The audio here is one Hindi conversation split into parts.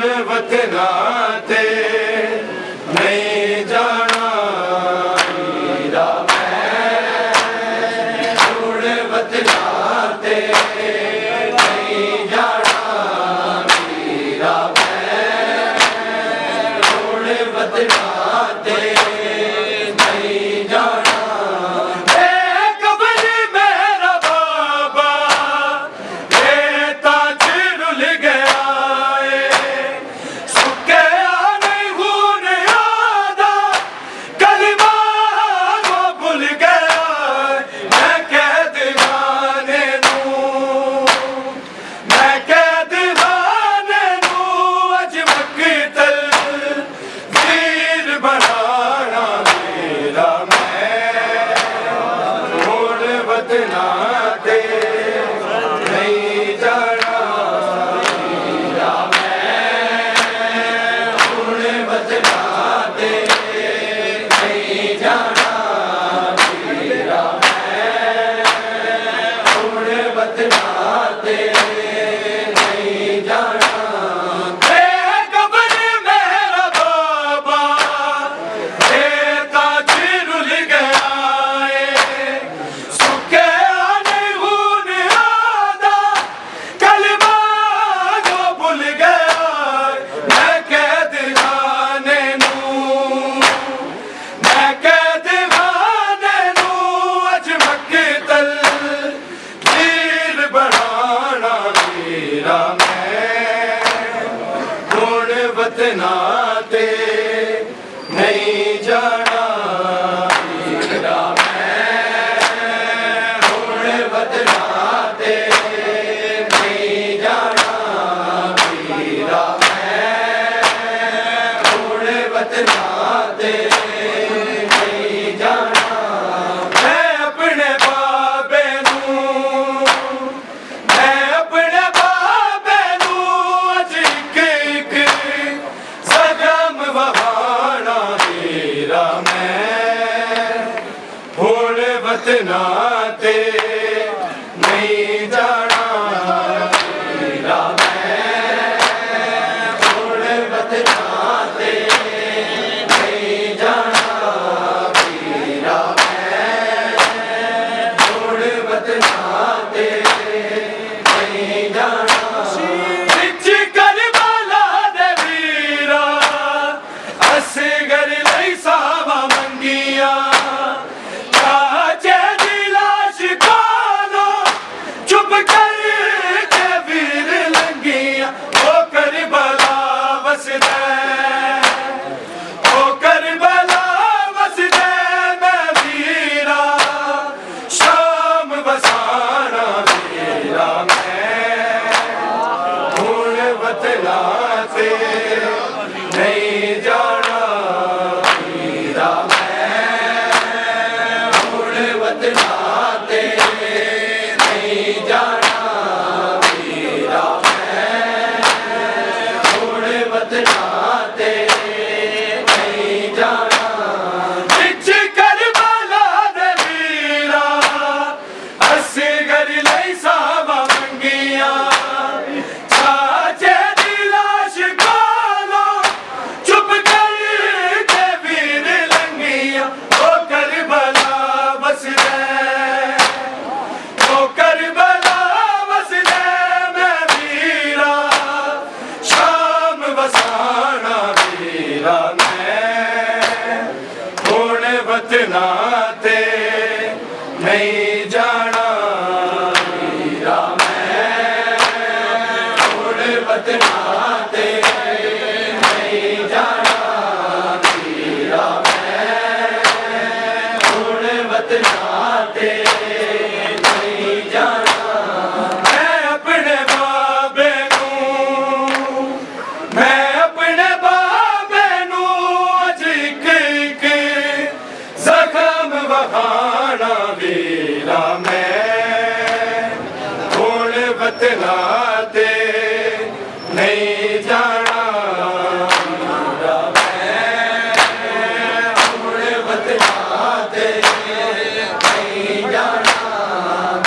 वतना ते नहीं जाना मीरा मैं हुण वतना ते नहीं जाना मीरा मैं हुण वतना ते नहीं जाना वतना ते नहीं जाना मीरा मैं हुण वतना ते नहीं जाना मीरा मैं हुण वतना ते नहीं जाना मैं अपने बाबे नूं मैं अपने बाबे नूं अज एक सगम वहाना मीरा मैं हुण वतना ते नहीं जाना मीरा मैं हुण वतना ते नहीं जाना मीरा मैं हुण वतना ते नहीं जाना नहीं जाना मीरा मैं हुण वतना ते नहीं जाना मीरा मैं हुण वतना ते नहीं जाना बिच करबला दे वीरा असगर लई सावा मंगिया वतना ते नहीं जाना मीरा मैं हुण वतना ते नहीं जाना मीरा मैं हुण वतना ते नहीं जाना मैं अपने बाबे नूं मैं अपने बाबे नूं अज एक जख्म वहाना मीरा मैं हुण वतना ते नहीं जाना मीरा मैं हुण वतना ते नहीं जाना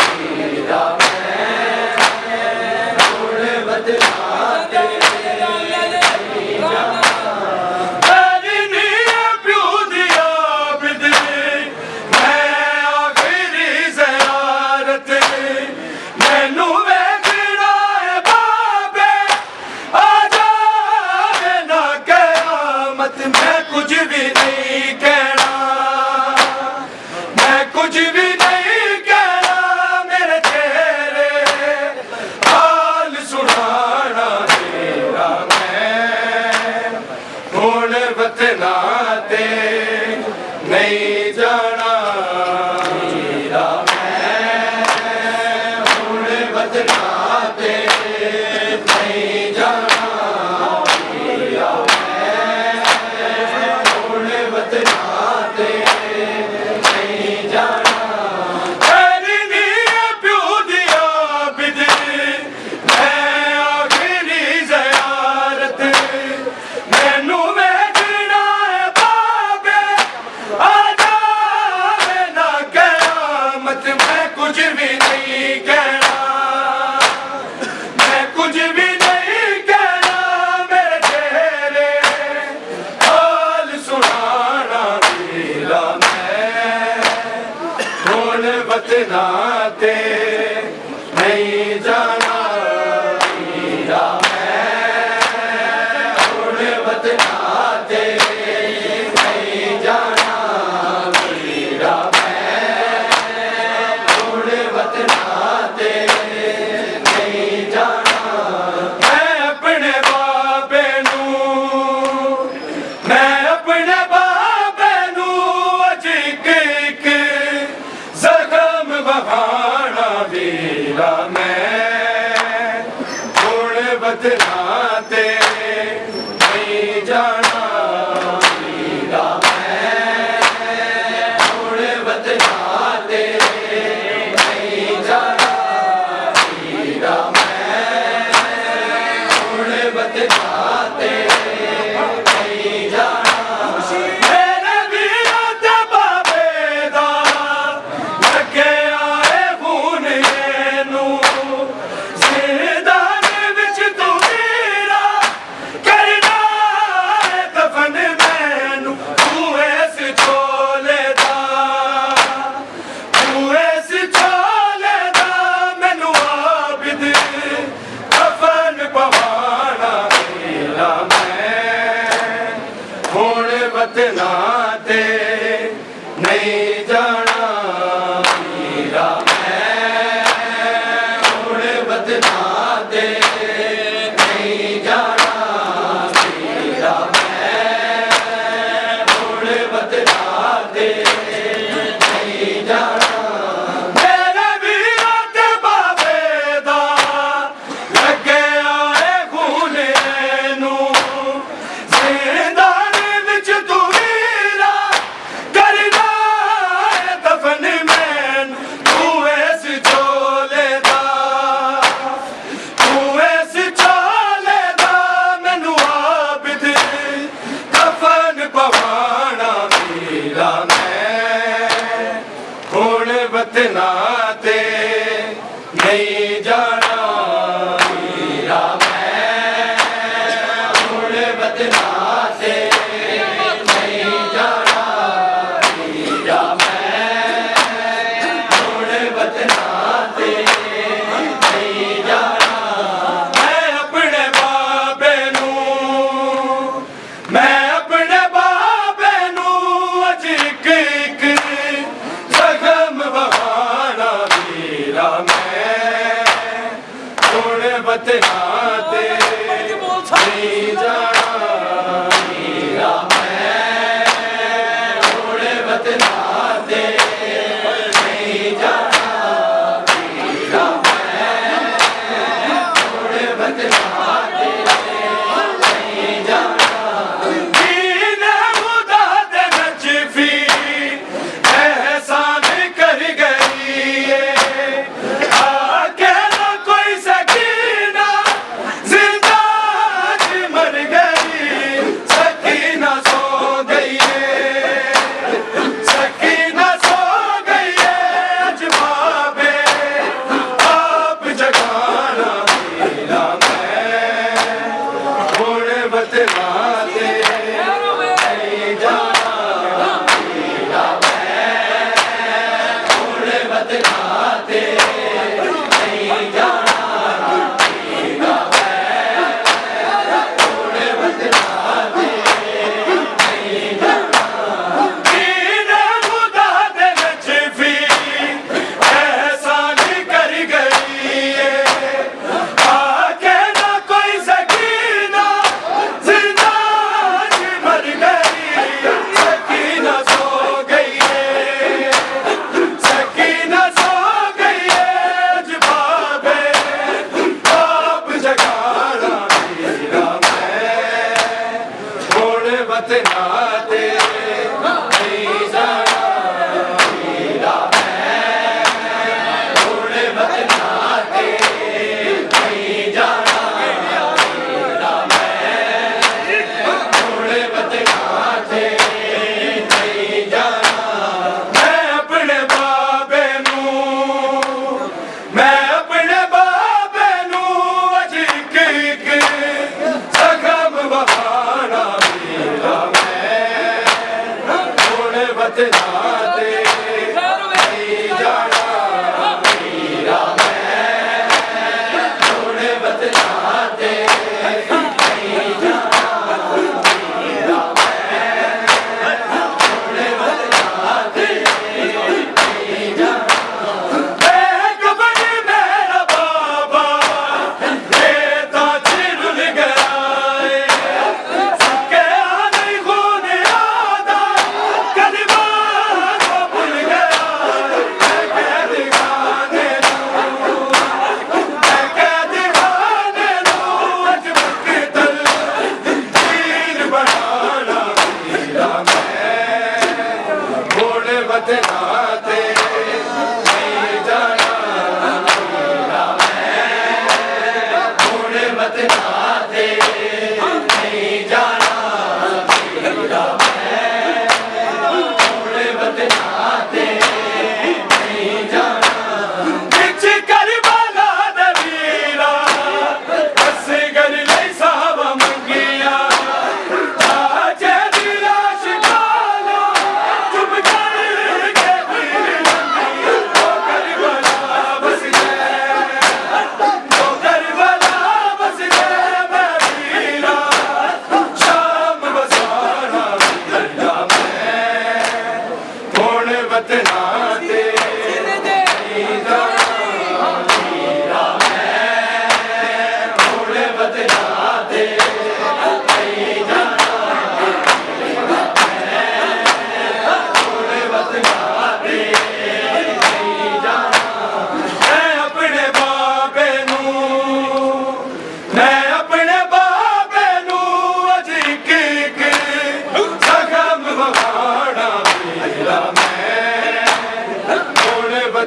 मीरा मैं हुण वतना ते ते नहीं जाना वीरा मैं हुण वतना ते नहीं जाना वीरा मैं हुण वतना ते नहीं जाना मेरे वीरा ते बाबे दा लगे आए खून नू जिंदान विच तू वीरा करना है दफन मैनू तू इस झोले दा तू इस झोले दा मैनू आबिद दफन पवाना वीरा मैं हुण वतना ते नहीं जाना वीरा मैं हुण वतना ते नहीं जाना वीरा मैं हुण वतना ते नहीं जाना मेरे वीरा ते बाबे दा लगे आए खून नू जिंदान विच तू वीरा करना है दफन मैन तू इस झोले दा तू इस झोले दा मैनू आबिद दफन पवाना वीरा मैं हुण वतना ते नहीं जाना वीरा मैं हुण वतना ते नहीं जाना वीरा मैं हुण वतना ते नहीं जाना मैं अपने बाबे नू मैं अपने बाबे नू अज एक जख्म बहाना वीरा मैं हुण वतना ते नहीं जाना वीरा मैं हुण वतना ते नहीं जाना वीरा मैं हुण वतना ते नहीं जाना दीन खुदा दे नजफी एहसान कर गई आके ना कोई सकीना जिंदा आज मर गई सकीना सो गई सकीना सो गई आज बाबे आप जगाना वीरा मैं हुण वतना ते नहीं जाना वीरा मैं हुण वतना ते नहीं जाना वीरा मैं हुण वतना ते नहीं जाना दीन खुदा दे नजफी एहसान कर गई आके ना कोई सकीना जिंदा आज मर गई सकीना सो गई सकीना सो गई आज बाबे आप जगाना वीरा मैं हुण वतना ते नहीं जाना वीरा मैं हुण वतना ते नहीं जाना वीरा मैं हुण वतना ते नहीं जाना मैं अपने बाबे नू मैं अपने बाबे नू अज एक जख्म बहाना वीरा मैं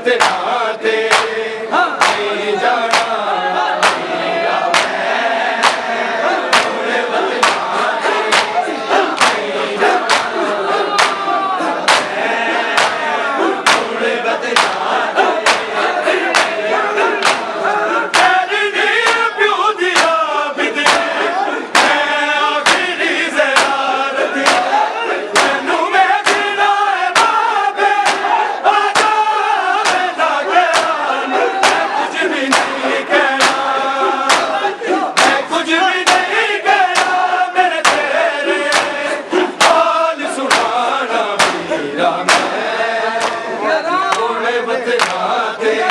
वतना ते नहीं जाना हीरा मैं थोड़े वतना ते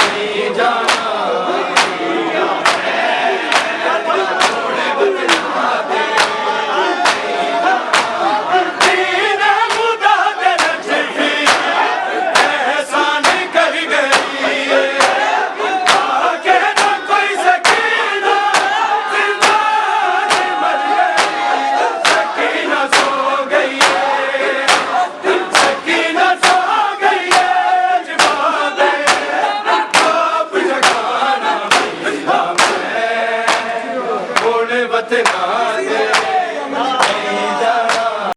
नहीं जाना थोड़े वतना वतना